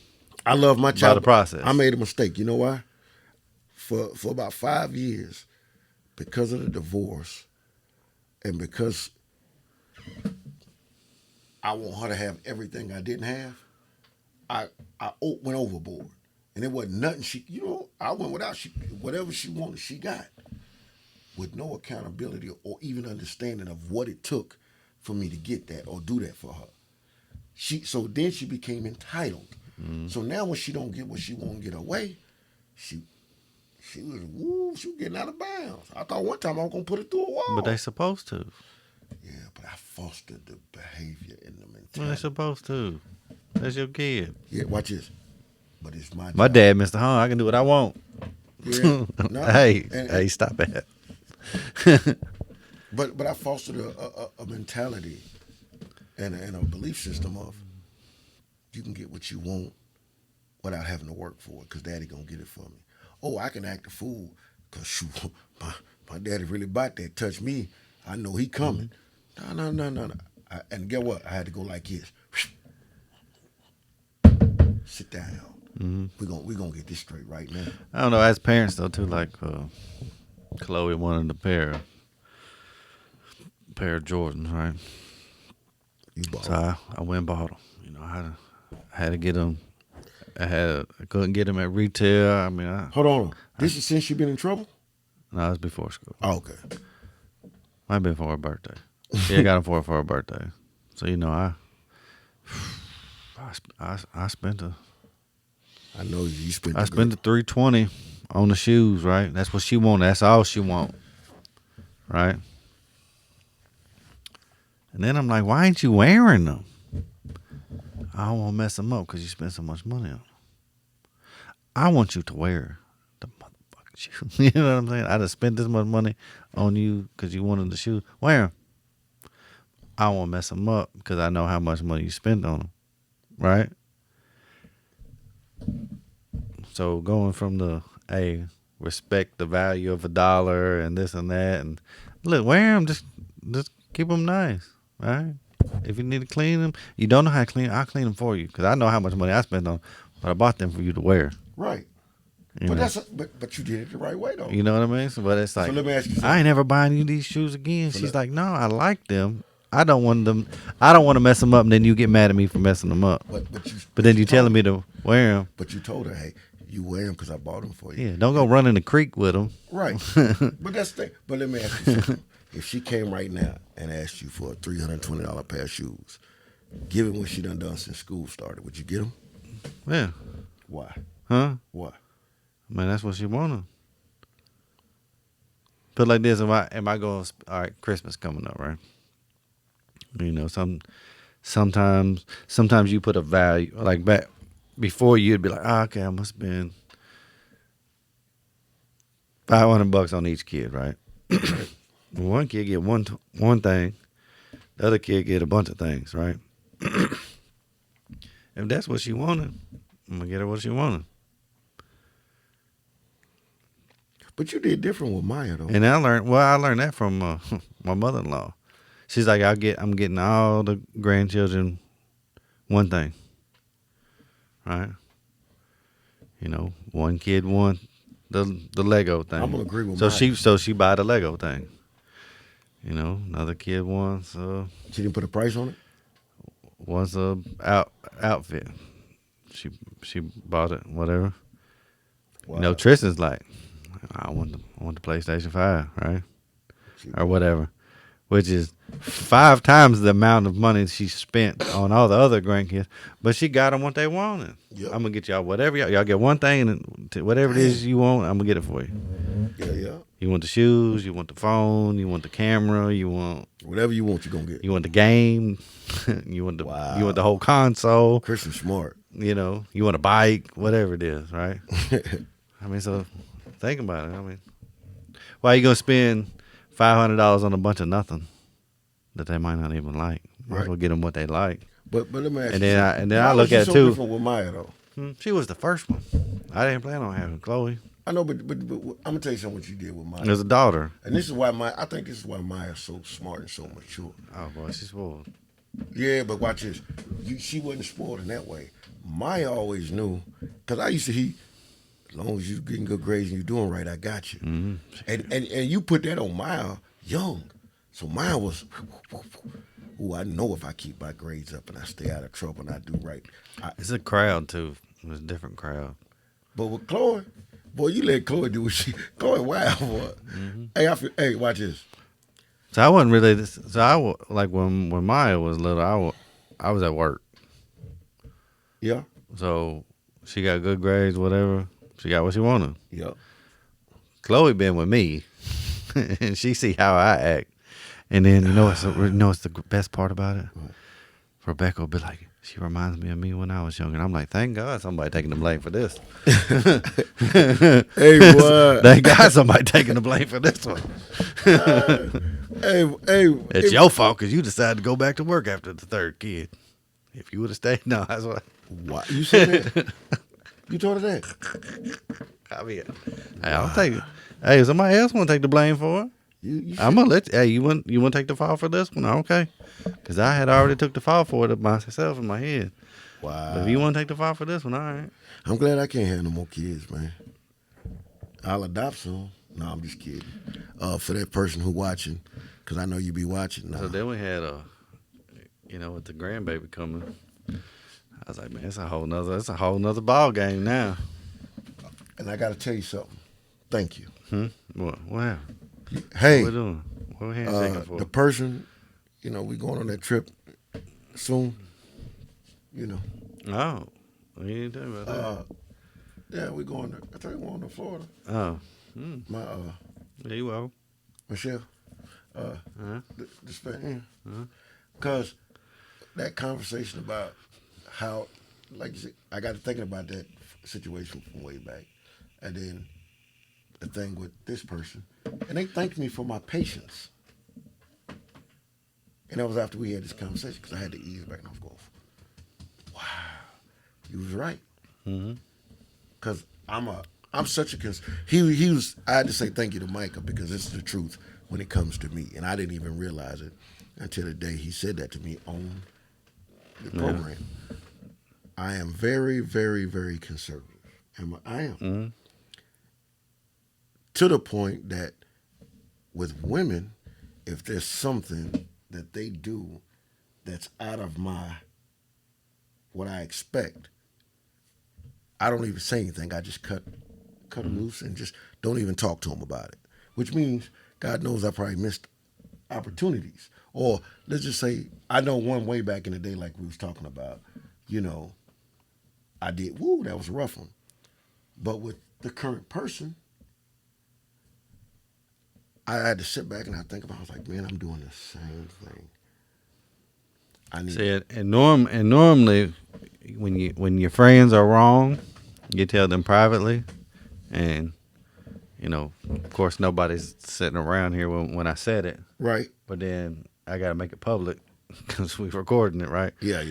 I love my by child. the process. I made a mistake. You know why? For about 5 years, because of the divorce, and because I want her to have everything I didn't have, I went overboard, and it wasn't nothing I went without. Whatever she wanted, she got. with no accountability or even understanding of what it took for me to get that or do that for her. So then she became entitled. So now when she don't get what she want to get away, she was getting out of bounds. I thought one time I was gonna put it through a wall. But they supposed to. Yeah, but I fostered the behavior and the mentality. Well, they supposed to. That's your kid. Yeah, watch this. But it's my My job. dad, Mr. Hunt, I can do what I want. Yeah, no, Hey, stop that. But I fostered a mentality and a belief system of you can get what you want without having to work for it because daddy gonna get it for me. Oh, I can act a fool because my daddy really bought that. Touch me, I know he coming. No. And get what? I had to go like this. Sit down. We gonna get this straight right now. I don't know. As parents, though, too, like Chloe wanted a pair of Jordans, right? You bought So I went and bought them. You know, I had to get them. I couldn't get them at retail. I mean, Hold on. This is since you been in trouble? no, it was before school. Oh, okay. Might have been for her birthday. She had got them for her birthday. So you know, I spent I know you spent. the $320 on the shoes, right? That's what she wanted. That's all she want, right? And then I'm like, why ain't you wearing them? I don't want to mess them up because you spent so much money on them. I want you to wear the motherfucking shoes. You know what I'm saying? I just spent this much money on you because you wanted the shoes. Wear them. I don't want to mess them up because I know how much money you spent on them, right? So going from the, hey, respect the value of $1 and this and that, and look, wear them, just keep them nice, right? If you need to clean them, you don't know how to clean them, I'll clean them for you because I know how much money I spent on them, but I bought them for you to wear. Right. You But know? but you did it the right way though. You know what I mean? So, but it's like, let me ask you something. I ain't never buying you these shoes again. She's like, no, I like them. I don't want to mess them up, and then you get mad at me for messing them up. But then you telling me to wear them. But you told her, hey, you wear them because I bought them for you. Yeah, don't go run in the creek with them. Right. But that's the thing. But let me ask you something. If she came right now and asked you for a $320 pair of shoes, given what she done since school started, would you get them? Yeah. Why? Huh? Why? Man, that's what she wanted. Put like this, am I going, all right, Christmas coming up, right? You know, sometimes you put a value, like back before you'd be like, okay, I must spend $500 on each kid, right? One kid get one thing, the other kid get a bunch of things, right? If that's what she wanted, I'm gonna get her what she wanted. But you did different with Maya though. And I learned that from my mother-in-law. She's like, I'm getting all the grandchildren one thing, right? You know, one kid won the Lego thing. I'm gonna agree with so Maya. she buy the Lego thing. You know, another kid wants She didn't put a price on it? outfit. She bought it, whatever. Wow. You know, Tristan's like, I want the PlayStation 5, right? Or whatever. Which is 5 times the amount of money she spent on all the other grandkids. But she got them what they wanted. Yep. I'm going to get y'all whatever. Y'all get one thing, and whatever it is you want, I'm going to get it for you. Yeah. You want the shoes, you want the phone, you want the camera, you want... Whatever you want, you're going to get. You want the game, you want the whole console. Christian smart. You know, you want a bike, whatever it is, right? I mean, so think about it. I mean, why are you going to spend $500 on a bunch of nothing that they might not even like? Might as well get them what they like. But let me ask you then I look at it too. Different with Maya though. She was the first one. I didn't plan on having Chloe. I know, but I'm gonna tell you something. What you did with Maya. There's a daughter. And this is why I think this is why Maya's so smart and so mature. Oh boy, she's spoiled. Yeah, but watch this. She wasn't spoiled in that way. Maya always knew, because I used to as long as you're getting good grades and you're doing right, I got you. Mm-hmm. And you put that on Maya young. So Maya was, I know if I keep my grades up and I stay out of trouble and I do right. It's a crowd too. It's a different crowd. But with Chloe, Boy, you let Chloe do what she. Chloe wild, boy. Hey, watch this. So I wasn't really. Like when Maya was little, I was at work. Yeah, So she got good grades, whatever. She got what she wanted. yeah. Chloe been with me, and she see how I act. And then what's the best part about it? What? Rebecca will be like, she reminds me of me when I was young, and I'm like, thank God somebody taking the blame for this. Hey, boy. Thank God somebody taking the blame for this one. Hey. It's your fault because you decided to go back to work after the third kid. If you would have stayed, no, that's what. What? You said that? You told her that? I mean, hey, I'll take it. Hey, if somebody else want to take the blame for it, I'm gonna let you. Hey, you want to take the fall for this one? Okay, because I had already took the fall for it myself in my head. Wow. But if you want to take the fall for this one, all right. I'm glad I can't have no more kids, man. I'll adopt some. No, I'm just kidding. For that person who watching, because I know you be watching now. So then we had with the grandbaby coming. I was like, man, it's a whole nother ball game now. And I got to tell you something. Thank you. What happened? Hey, What we doing? What we handshaking for? the person, we going on that trip soon. Oh, we didn't tell me about Yeah, we going. I tell you, we're going to Florida. that. Oh, My there you go. Michelle, Uh-huh. the Spanish, because that conversation about how, like you said, I got to thinking about that situation from way back, and then the thing with this person, and they thanked me for my patience, and that was after we had this conversation because I had to ease back and I was going, wow, you was right, because I'm such a he was. I had to say thank you to Micah because it's the truth when it comes to me, and I didn't even realize it until the day he said that to me on the program. I am very, very, very conservative. I am to the point that with women, if there's something that they do that's out of what I expect, I don't even say anything. I just cut them loose and just don't even talk to them about it. Which means God knows I probably missed opportunities. Or let's just say I know one way back in the day, like we was talking about, I did, that was a rough one. But with the current person, I had to sit back and I think about, I was like, man, I'm doing the same thing. Normally, when your friends are wrong, you tell them privately, and of course, nobody's sitting around here when I said it. Right. But then I got to make it public because we're recording it, right? Yeah.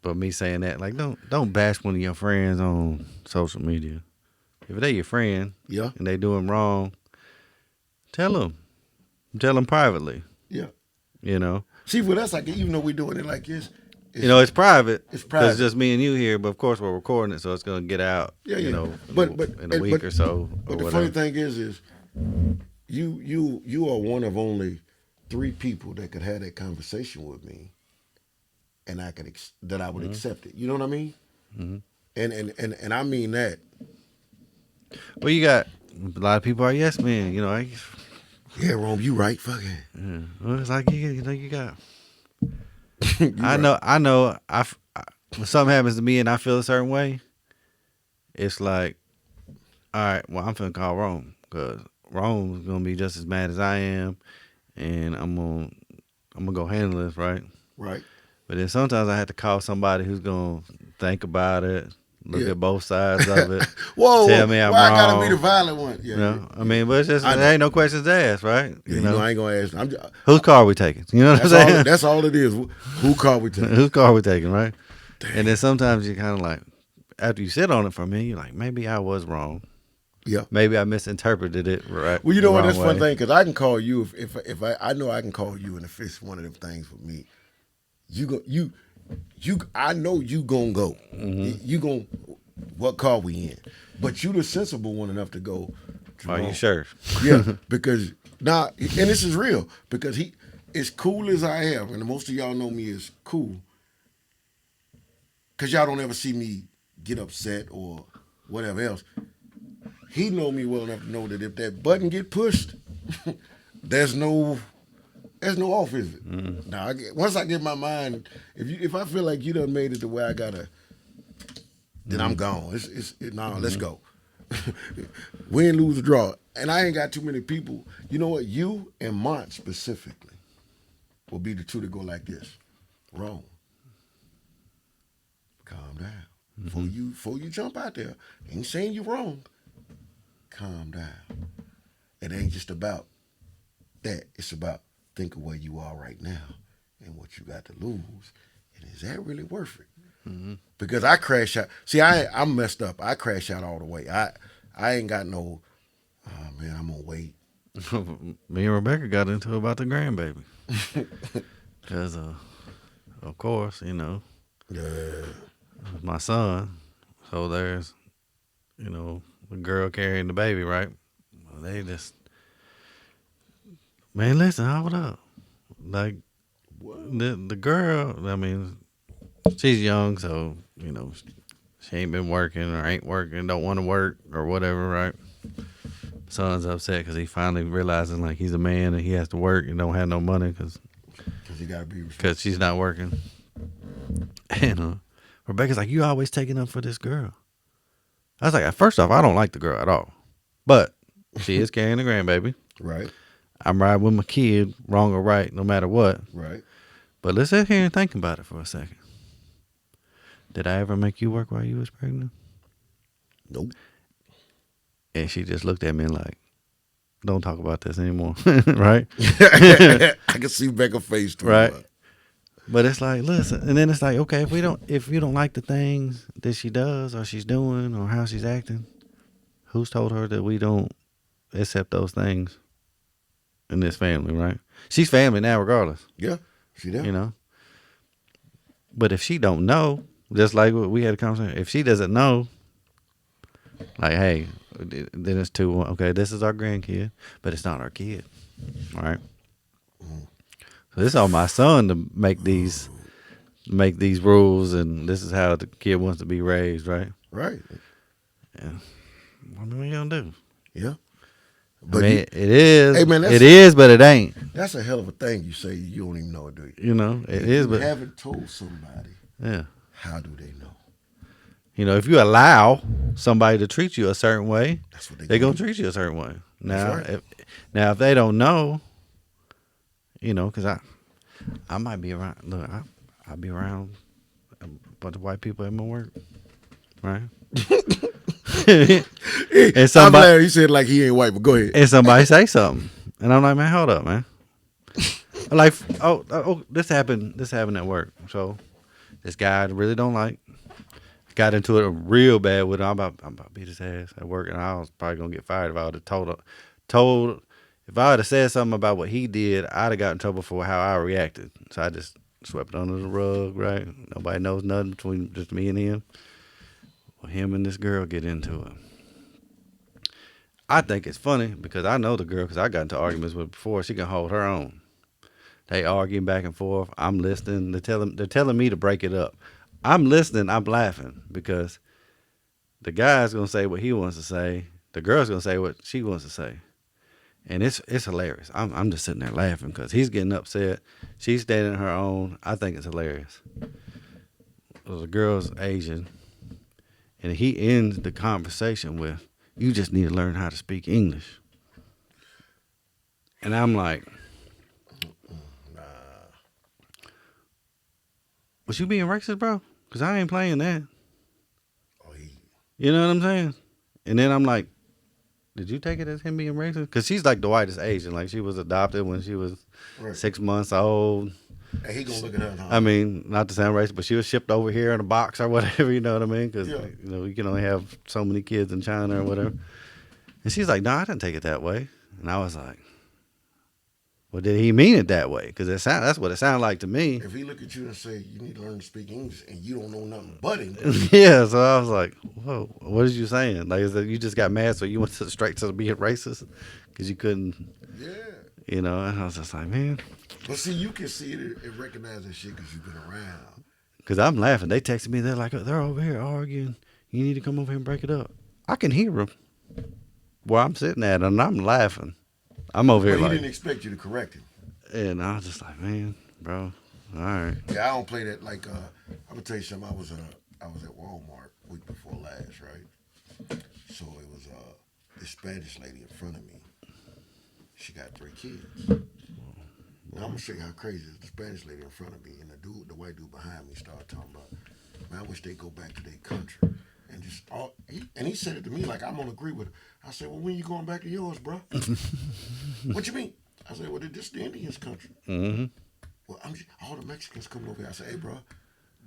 But me saying that, like, don't bash one of your friends on social media. If they your friend, Yeah. and they doing wrong, tell them. Tell them privately. Yeah. You See, with us, like, even though we're doing it like this, it's private. It's private. It's just me and you here, but of course we're recording it, so it's gonna get out. Yeah. In a week or so. But the funny thing is you are one of only 3 people that could have that conversation with me, and I would accept it. You know what I mean? And I mean that. Well, you got a lot of people are yes men. Yeah, Rome, you right. Fuck it. Yeah. Well, it's like you got. I know. When something happens to me and I feel a certain way, it's like, all right, well, I'm finna call Rome because Rome's gonna be just as mad as I am, and I'm gonna go handle this right. Right. But then sometimes I have to call somebody who's gonna think about it, look at both sides of it. Whoa, tell me I'm why wrong. I gotta be the violent one? Yeah. I mean, but it's just there ain't no questions asked, right? I ain't gonna ask. Whose car are we taking? You know what I'm saying? That's all it is. Who car we taking? Whose car are we taking, right? Damn. And then sometimes you kind of like, after you sit on it for a minute, you're like, maybe I was wrong. Yeah. Maybe I misinterpreted it right. Well, you know what? That's one thing because I can call you if I know I can call you, and if it's one of them things with me, I know you gonna go. You gonna what car we in? But you the sensible one enough to go. Are you sure? Yeah, because now, and this is real because he, as cool as I am, and most of y'all know me as cool, because y'all don't ever see me get upset or whatever else. He know me well enough to know that if that button get pushed, there's no off, is it? Now, once I get my mind, if I feel like you done made it to where I gotta, then I'm gone. Let's go. Win, lose, or draw. And I ain't got too many people. You know what? You and Mont specifically will be the two that go like this. Wrong. Calm down. Before you jump out there, ain't saying you wrong. Calm down. It ain't just about that. It's about think of where you are right now and what you got to lose. And is that really worth it? Because I crash out. See, I'm messed up. I crash out all the way. I ain't got no, oh man, I'm going to wait. Me and Rebecca got into it about the grandbaby. Because, of course, you know, my son. So there's, you know, the girl carrying the baby, right? Well, they just, man, listen, hold up. Like, the girl, I mean, she's young, so, you know, she ain't been working or ain't working, don't want to work or whatever, right? Son's upset because he finally realizing, like, he's a man and he has to work and don't have no money because she's not working. And Rebecca's like, you always taking up for this girl. I was like, first off, I don't like the girl at all. But she is carrying the grandbaby. Right. I'm riding with my kid, wrong or right, no matter what. Right. But let's sit here and think about it for a second. Did I ever make you work while you was pregnant? Nope. And she just looked at me and like, don't talk about this anymore. Right? I can see Becca's face too. Right. But it's like, listen, and then it's like, okay, if you don't like the things that she does or she's doing or how she's acting, who's told her that we don't accept those things in this family, right? She's family now regardless. Yeah, she does. You know? But if she don't know, just like we had a conversation, if she doesn't know, like, hey, then it's too, okay, this is our grandkid, but it's not our kid, all right? So this is on my son to make these rules, and this is how the kid wants to be raised, right? Right. Yeah. What are you gonna do? Yeah. But I mean, it is. Hey man, it is, but it ain't. That's a hell of a thing you say. You don't even know it, do you? You know, it if is, you but haven't told somebody. Yeah. How do they know? You know, if you allow somebody to treat you a certain way, that's what they're gonna treat you a certain way. Now, right. if they don't know, you know, because I might be around. Look, I'll be around a bunch of white people at my work, right? And somebody, I'm glad he said like he ain't white, but go ahead. And somebody say something, and I'm like, man, hold up, man. Like, oh, this happened at work. So this guy I really don't like got into it real bad with him. I'm about to beat his ass at work, and I was probably gonna get fired if I would have told. If I would have said something about what he did, I'd have got in trouble for how I reacted. So I just swept it under the rug, right? Nobody knows nothing between just me and him. Well, him and this girl get into it. I think it's funny because I know the girl because I got into arguments with her before. She can hold her own. They arguing back and forth. I'm listening. They're telling me to break it up. I'm listening. I'm laughing because the guy's gonna say what he wants to say. The girl's gonna say what she wants to say. And it's hilarious. I'm just sitting there laughing because he's getting upset. She's standing her own. I think it's hilarious. The girl's Asian, and he ends the conversation with, "You just need to learn how to speak English." And I'm like, "Nah." Was you being racist, bro? Because I ain't playing that. You know what I'm saying? And then I'm like, did you take it as him being racist? Because she's like the whitest Asian. Like, she was adopted when she was 6 months old. And he gonna look at her. I mean, not to sound racist, but she was shipped over here in a box or whatever. You know what I mean? Because you know, you can only have so many kids in China or whatever. And she's like, "No, I didn't take it that way." And I was like, "Well, did he mean it that way?" Because that's what it sounded like to me. If he look at you and say, "You need to learn to speak English," and you don't know nothing but English. Yeah, so I was like, "Whoa, what is you saying? Like, is that you just got mad, so you went straight to being racist because you couldn't?" Yeah. You know, and I was just like, man. But see, you can see it and recognize that shit because you've been around. Because I'm laughing. They texted me. They're like, they're over here arguing. You need to come over here and break it up. I can hear him where I'm sitting at, and I'm laughing. I'm over But here he like, didn't expect you to correct him. and I was just like, man, bro, all right. Yeah, I don't play that. Like, I'm gonna tell you something. I was at Walmart week before last, right? So it was this Spanish lady in front of me. She got 3 kids. Now I'm gonna show you how crazy it is. The Spanish lady in front of me and the white dude behind me started talking about, man, I wish they go back to their country. And just he said it to me like I'm gonna agree with it. I said, well, when you going back to yours, bro? What you mean? I said, well, this is the Indians' country. Mm-hmm. Well, all the Mexicans coming over here. I said, hey, bro,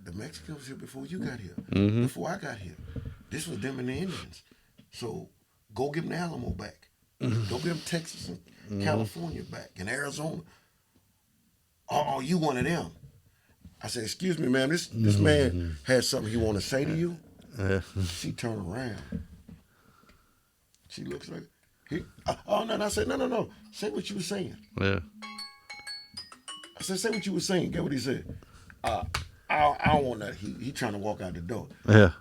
the Mexicans was here before you got here. Mm-hmm. Before I got here. This was them and the Indians. So go give them the Alamo back. Go give them Texas and California back and Arizona. Oh, you one of them. I said, excuse me, ma'am, this man had something he want to say to you. She turned around. She looks like, no. And I said, no. Say what you were saying. Yeah. I said, say what you were saying. Get what he said. I don't want that. He trying to walk out the door. Yeah.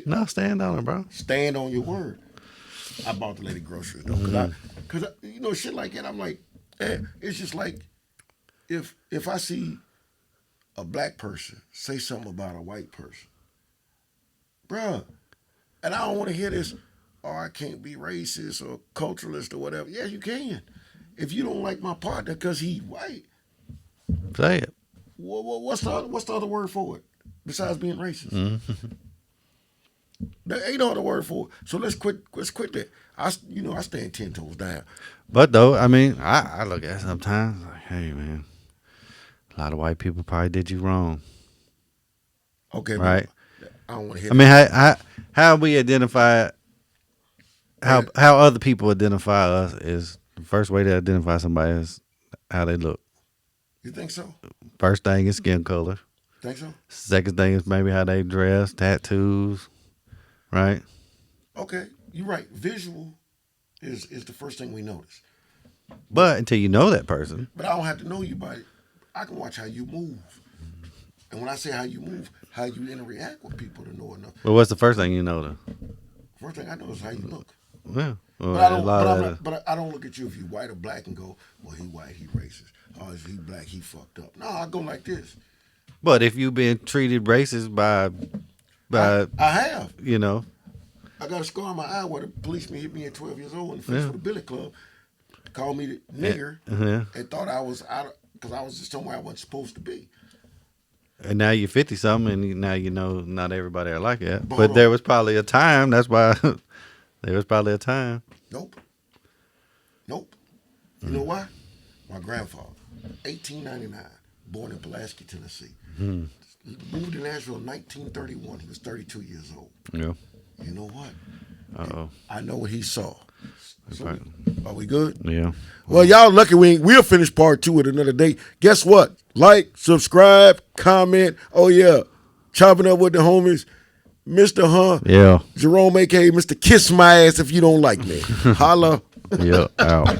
No, stand on it, bro. Stand on your word. I bought the lady groceries though, cause you know shit like that. I'm like, it's just like if I see a black person say something about a white person, bruh, and I don't want to hear this. Oh, I can't be racist or culturalist or whatever. Yeah, you can. If you don't like my partner because he white, say it. What's the other word for it besides being racist? Mm-hmm. There ain't no other word for it. So let's quit that. I stand 10 toes down. But though, I mean, I look at it sometimes like, hey man, a lot of white people probably did you wrong. Okay, right. I don't want to hear. I mean, how we identify how other people identify us is the first way to identify somebody is how they look. You think so? First thing is skin color. Think so? Second thing is maybe how they dress, tattoos, right? Okay, you're right. Visual is the first thing we notice. But until you know that person. But I don't have to know you by it. I can watch how you move. And when I say how you move, how you interact with people to know enough. Well, what's the first thing you know though? First thing I know is how you look. Yeah. Well, but I don't look at you if you're white or black and go, well, he white, he racist. Oh, if he black, he fucked up. No, I go like this. But if you've been treated racist by I have. You know. I got a scar on my eye where the policeman hit me at 12 years old in the face with a billy club. Called me the nigger and thought I was out because I was just somewhere I wasn't supposed to be. And now you're 50 something, and now you know not everybody are like that. But But there was probably a time. That's why there was probably a time. Nope. You know why? My grandfather, 1899, born in Pulaski, Tennessee. He moved to Nashville in 1931. He was 32 years old. Yeah. You know what? Uh-oh. I know what he saw. So, are we good? Yeah. Well, y'all lucky we'll finish part 2 at another day. Guess what? Like, subscribe, comment. Oh, yeah. Chopping up with the homies. Mr. Yeah. Jerome, a.k.a. Mr. Kiss My Ass if you don't like me. Holla. Yeah. Out.